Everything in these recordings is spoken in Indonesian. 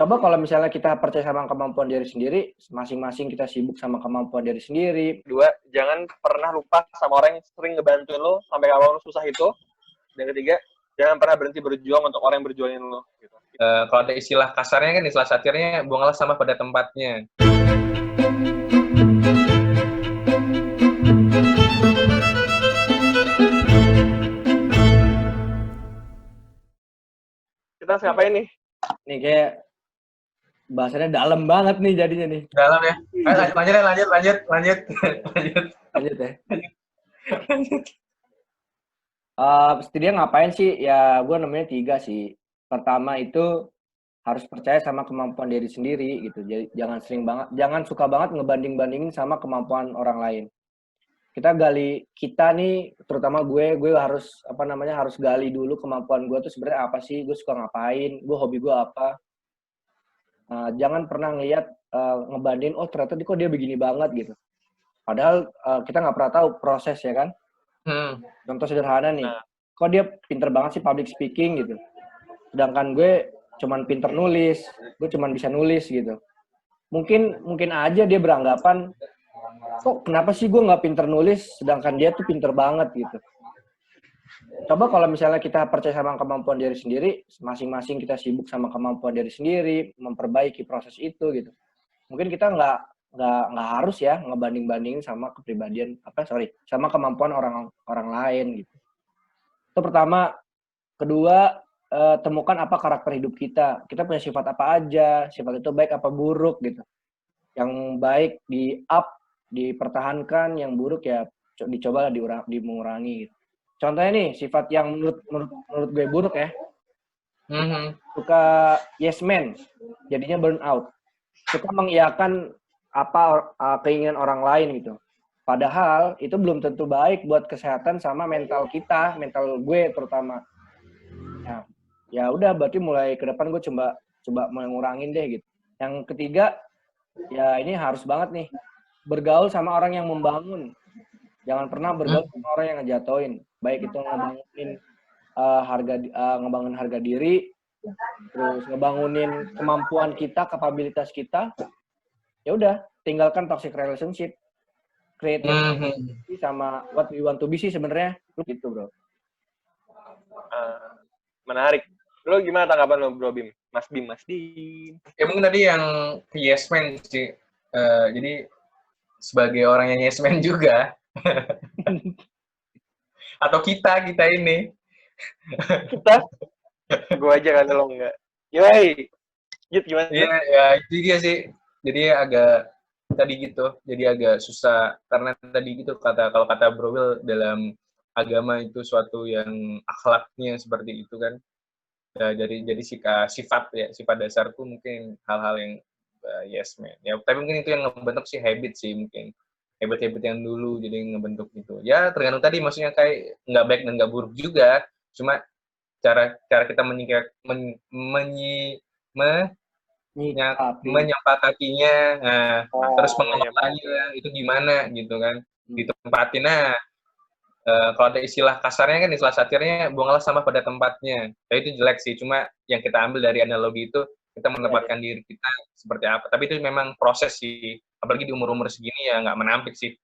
Coba kalau misalnya kita percaya sama kemampuan diri sendiri, masing-masing kita sibuk sama kemampuan diri sendiri. Dua, jangan pernah lupa sama orang yang sering ngebantuin lo sampai awal lo susah itu. Dan ketiga, jangan pernah berhenti berjuang untuk orang yang berjuangin lo. Gitu. Kalau ada istilah kasarnya kan, istilah satirnya, buanglah sampah pada tempatnya. Kita ngapain nih? Nih kayak bahasanya dalam banget nih jadinya nih. Dalam ya. Lanjut. Lanjut ya. Setidaknya ngapain sih? Ya gue namanya 3 sih. Pertama itu harus percaya sama kemampuan diri sendiri gitu. Jadi jangan suka banget ngebanding-bandingin sama kemampuan orang lain. Kita nih, terutama gue harus harus gali dulu kemampuan gue tuh sebenarnya apa sih, gue suka ngapain, hobi gue apa. Jangan pernah ngeliat ngebanding, oh ternyata kok dia begini banget gitu. Padahal kita nggak pernah tahu proses ya kan. Contoh sederhana nih, kok dia pinter banget sih public speaking gitu. Sedangkan gue cuman pinter nulis, gue cuman bisa nulis gitu. Mungkin aja dia beranggapan, kok kenapa sih gue nggak pinter nulis, sedangkan dia tuh pinter banget gitu. Coba kalau misalnya kita percaya sama kemampuan diri sendiri, masing-masing kita sibuk sama kemampuan diri sendiri, memperbaiki proses itu gitu. Mungkin kita nggak harus ya ngebanding-bandingin sama sama kemampuan orang lain gitu. Itu pertama. Kedua, temukan apa karakter hidup kita. Kita punya sifat apa aja, sifat itu baik apa buruk gitu. Yang baik dipertahankan, yang buruk ya dicoba mengurangi gitu. Contohnya nih, sifat yang menurut gue buruk ya. Suka yes man, jadinya burn out. Suka mengiyakan apa keinginan orang lain gitu. Padahal itu belum tentu baik buat kesehatan sama mental kita, mental gue terutama. Nah, ya udah berarti mulai ke depan gue coba mengurangin deh gitu. Yang ketiga, ya ini harus banget nih, bergaul sama orang yang membangun. Jangan pernah bergaul sama orang yang ngejatoin. Baik itu ngebangun harga diri, terus ngebangunin kemampuan kita, kapabilitas kita. Ya udah, tinggalkan toxic relationship. Create sama what we want to be sih sebenarnya. Gitu, bro. Menarik. Lo gimana tanggapan lo, Bro Bim? Mas Bim. Ya mungkin tadi yang yes man sih. Jadi sebagai orang yang yes man juga. Atau kita ini. Kita? Gue aja kan lo enggak. Yoi. Git gimana? Iya, ya itu dia sih. Jadi agak tadi gitu. Jadi agak susah karena tadi gitu kalau kata Bro Will dalam agama itu suatu yang akhlaknya seperti itu kan. Ya, jadi sifat dasarku mungkin hal-hal yang yes man. Ya, tapi mungkin itu yang ngebentuk sih habit sih mungkin. Habit-habit yang dulu jadi ngebentuk gitu. Ya tergantung tadi maksudnya kayak nggak baik dan nggak buruk juga. Cuma cara kita menyempakatinya, terus mengelolanya itu gimana gitu kan, ditempatin. Nah, kalau ada istilah kasarnya kan, istilah satirnya, buanglah sampah pada tempatnya. Tapi itu jelek sih, cuma yang kita ambil dari analogi itu, kita menempatkan diri kita seperti apa. Tapi itu memang proses sih, apalagi di umur-umur segini ya nggak menampik sih.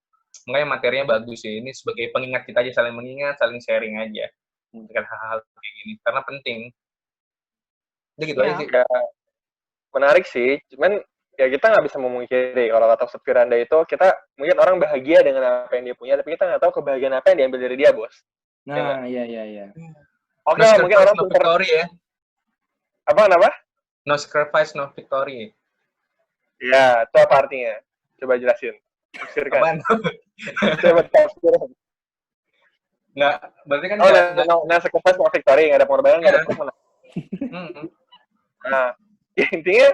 Makanya materinya bagus sih, ini sebagai pengingat kita aja, saling mengingat, saling sharing aja. Dengan hal-hal kayak gini, karena penting. Jadi gitu aja sih. Menarik sih, cuman ya kita nggak bisa memungkiri kalau kata Ustadz Firanda itu kita mungkin orang bahagia dengan apa yang dia punya, tapi kita nggak tahu kebahagiaan apa yang diambil dari dia, bos. Nah, iya. Oke, mungkin orang no victory ya. Apa? No sacrifice, no victory. Ya, itu apa artinya? Coba jelasin. Tafsirkan. Coba tafsirkan. Nggak, berarti kan no sacrifice, no victory, nggak ada pengorbanan, nggak ada pemenang. Nah, intinya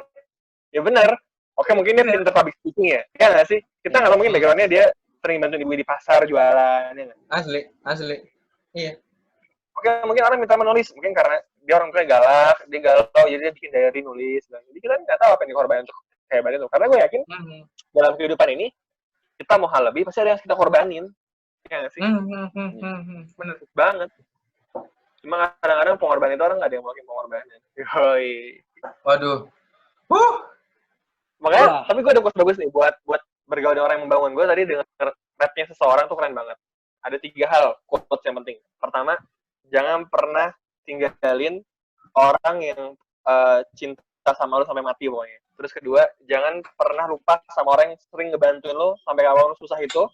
ya benar. Oke, mungkin dia pinter public speaking ya. Ya nggak sih? Kita nggak mungkin background-nya dia sering bantu ibu di pasar jualan. Ya Asli. Iya. Oke, mungkin orang minta menulis. Mungkin karena dia orang tuanya galak, dia galau, jadi dia bikin diary nulis. Jadi kita nggak tahu apa yang dikorbanin untuk kayak itu. Karena gue yakin dalam kehidupan ini, kita mau hal lebih, pasti ada yang kita korbanin. Ya nggak sih? Bener banget. Cuma kadang-kadang pengorbanan itu orang nggak ada yang melakukan pengorbanan. Yoi. Waduh, Makanya, Wah. tapi gue ada quotes bagus nih buat bergaul dengan orang yang membangun. Gue tadi denger rap-nya seseorang tuh keren banget. Ada 3 hal quotes yang penting. Pertama, jangan pernah tinggalin orang yang cinta sama lu sampai mati pokoknya. Terus kedua, jangan pernah lupa sama orang yang sering ngebantuin lu sampai awal lu susah itu.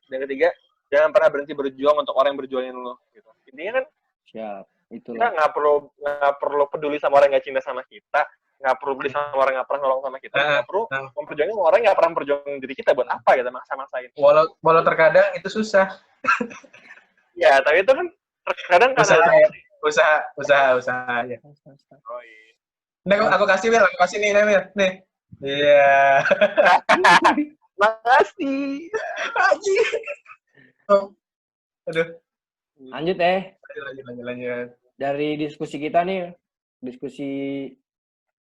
Dan ketiga, jangan pernah berhenti berjuang untuk orang yang berjuangin lu. Gitu. Intinya kan, Siap. kita Itulah. nggak perlu peduli sama orang yang nggak cinta sama kita, nggak perlu peduli sama orang yang nggak pernah nolong sama kita, nggak perlu memperjuangin sama orang yang nggak pernah memperjuangin diri kita buat apa gitu, maksa-maksain. Walau terkadang itu susah. Ya, tapi itu kan terkadang karena Usaha ya. oh iya. Nah, aku kasih nih, Wil. Nih. Iya. Makasih. Haji. Oh. Aduh. Lanjut Lanjut. Dari diskusi kita nih, diskusi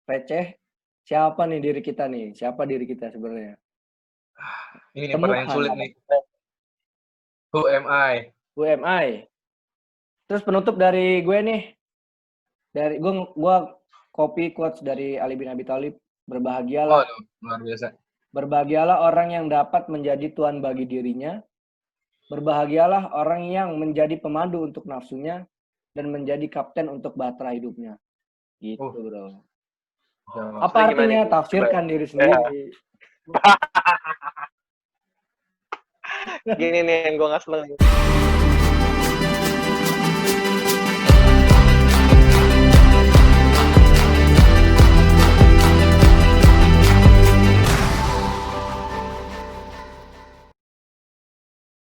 receh, siapa nih diri kita nih? Siapa diri kita sebenarnya? Ini pertanyaan sulit nih. Who am I? Who am I? Terus penutup dari gue nih. Dari gue copy quotes dari Ali bin Abi Thalib. Berbahagialah. Oh, luar biasa. Berbahagialah orang yang dapat menjadi tuan bagi dirinya. Berbahagialah orang yang menjadi pemandu untuk nafsunya dan menjadi kapten untuk bahtera hidupnya. Gitu, bro. Apa artinya? Tafsirkan diri sendiri. Gini nih yang gue nggak seneng.